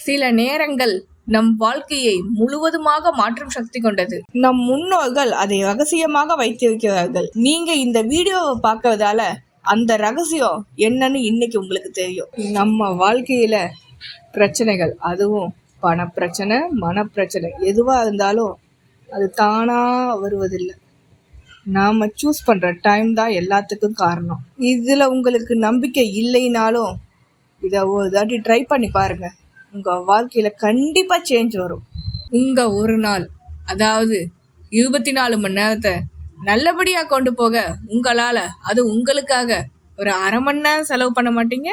சில நேரங்கள் நம் வாழ்க்கையை முழுவதுமாக மாற்றும் சக்தி கொண்டது. நம் முன்னோர்கள் அதை ரகசியமாக வைத்திருக்கிறார்கள். நீங்க இந்த வீடியோவை பார்க்கறதால அந்த ரகசியம் என்னன்னு இன்னைக்கு உங்களுக்கு தெரியும். நம்ம வாழ்க்கையில பிரச்சனைகள், அதுவும் பணப்பிரச்சனை, மனப்பிரச்சனை எதுவா இருந்தாலும் அது தானா வருவதில்லை. நாம சூஸ் பண்ற டைம் தான் எல்லாத்துக்கும் காரணம். இதுல உங்களுக்கு நம்பிக்கை இல்லைனாலும் இதை ஒரு தாட்டி ட்ரை பண்ணி பாருங்க. உங்க வாழ்க்கையில கண்டிப்பா சேஞ்ச் வரும். உங்க ஒரு நாள், அதாவது 24 மணி நேரத்தை நல்லபடியா கொண்டு போக உங்களால, அது உங்களுக்காக ஒரு அரை மணி நேரம் செலவு பண்ண மாட்டீங்க?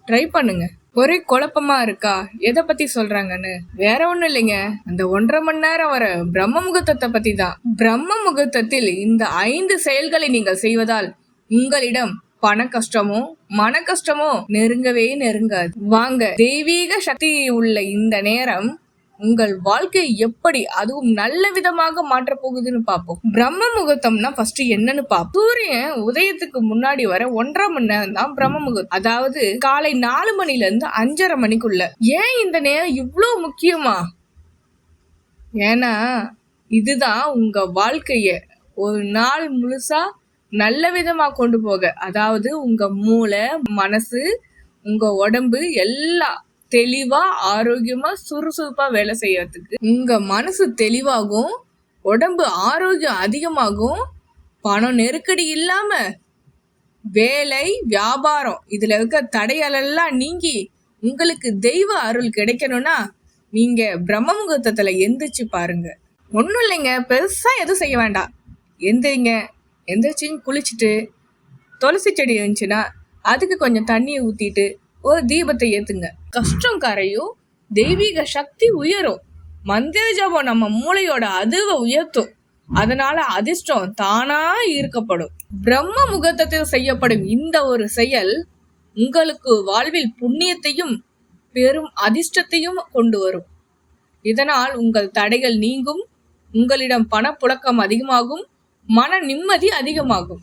ட்ரை பண்ணுங்க. ஒரே குழப்பமா இருக்கா எதை பத்தி சொல்றாங்கன்னு? வேற ஒண்ணும் இல்லைங்க, அந்த 1.5 மணி நேரம் வர பிரம்ம முகூர்த்தத்தை பத்தி தான். பிரம்ம முகூர்த்தத்தில் இந்த 5 செயல்களை நீங்கள் செய்வதால் உங்களிடம் பண கஷ்டமோ மன கஷ்டமோ நெருங்கவே நெருங்காது. வாங்க, தெய்வீக சக்தி உள்ள இந்த நேரம் உங்கள் வாழ்க்கை எப்படி, அதுவும் நல்ல விதமாக மாற்ற போகுதுன்னு பார்ப்போம். பிரம்ம முகூர்த்தம்னா ஃபர்ஸ்ட் என்னன்னு பார்ப்போம். சூரியன் உதயத்துக்கு முன்னாடி வர 1.5 மணி நேரம் தான் பிரம்ம முகூர்த்தம். அதாவது காலை 4 மணில இருந்து 5:30 மணிக்குள்ள. ஏன் இந்த நேரம் இவ்வளவு முக்கியமா? ஏன்னா இதுதான் உங்க வாழ்க்கைய ஒரு நாள் முழுசா நல்ல விதமா கொண்டு போக, அதாவது உங்க மூளை, மனசு, உங்க உடம்பு எல்லாம் தெளிவா, ஆரோக்கியமா, சுறுசுறுப்பா வேலை செய்யறதுக்கு. உங்க மனசு தெளிவாகும், உடம்பு ஆரோக்கியம் அதிகமாகும், பணம் நெருக்கடி இல்லாம வேலை, வியாபாரம் இதுல இருக்க தடைகளெல்லாம் நீங்கி உங்களுக்கு தெய்வ அருள் கிடைக்கணும்னா நீங்க பிரம்ம முகூர்த்தத்துல எந்திரிச்சு பாருங்க. ஒன்றும் இல்லைங்க, பெருசா எதுவும் செய்ய வேண்டாம். எந்திரிச்சு குளிச்சுட்டு துளசி செடி இருந்துச்சுன்னா அதுக்கு கொஞ்சம் தண்ணியை ஊத்திட்டு ஒரு தீபத்தை ஏத்துங்க. கஷ்டம் கரையும், தெய்வீக சக்தி உயரும். மந்திர ஜபம் நம்ம மூளையோட அதிர்வை உயர்த்தும். அதனால அதிர்ஷ்டம் தானா ஈர்க்கப்படும். பிரம்ம முகூர்த்தத்தில் செய்யப்படும் இந்த ஒரு செயல் உங்களுக்கு வாழ்வில் புண்ணியத்தையும் பெரும் அதிர்ஷ்டத்தையும் கொண்டு வரும். இதனால் உங்கள் தடைகள் நீங்கும், உங்களிடம் பணப்புழக்கம் அதிகமாகும், மன நிம்மதி அதிகமாகும்.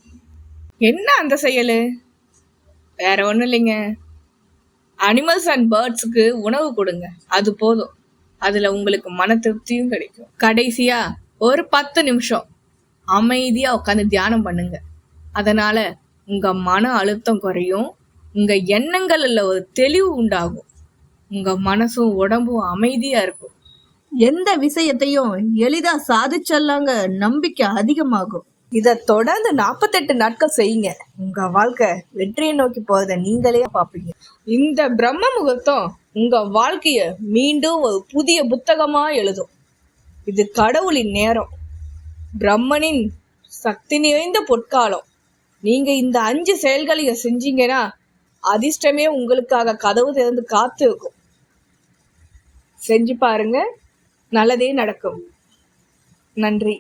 என்ன அந்த செயலு? வேற ஒண்ணும் இல்லைங்க, அனிமல்ஸ் அண்ட் பேர்ட்ஸுக்கு உணவு கொடுங்க. அது போதும். அதுல உங்களுக்கு மன திருப்தியும் கிடைக்கும். கடைசியா ஒரு 10 நிமிஷம் அமைதியா உட்காந்து தியானம் பண்ணுங்க. அதனால உங்க மன அழுத்தம் குறையும், உங்க எண்ணங்கள்ல ஒரு தெளிவு உண்டாகும், உங்க மனசும் உடம்பும் அமைதியா இருக்கும். எந்த விஷயத்தையும் எளிதா சாதிச்சல்லாங்க, நம்பிக்கை அதிகமாகும். இத தொடர்ந்து 48 நாட்கள் செய்யுங்க. உங்க வாழ்க்கை வெற்றியை நோக்கி போறத நீங்களே பாப்பீங்க. இந்த பிரம்ம முகூர்த்தம் உங்க வாழ்க்கைய மீண்டும் ஒரு புதிய புத்தகமா எழுதும். இது கடவுளின் நேரம், பிரம்மனின் சக்தி நிறைந்த பொற்காலம். நீங்க இந்த 5 செயல்களையும் செஞ்சீங்கன்னா அதிர்ஷ்டமே உங்களுக்காக கதவு திறந்து காத்து இருக்கும். செஞ்சு பாருங்க, நல்லதே நடக்கும். நன்றி.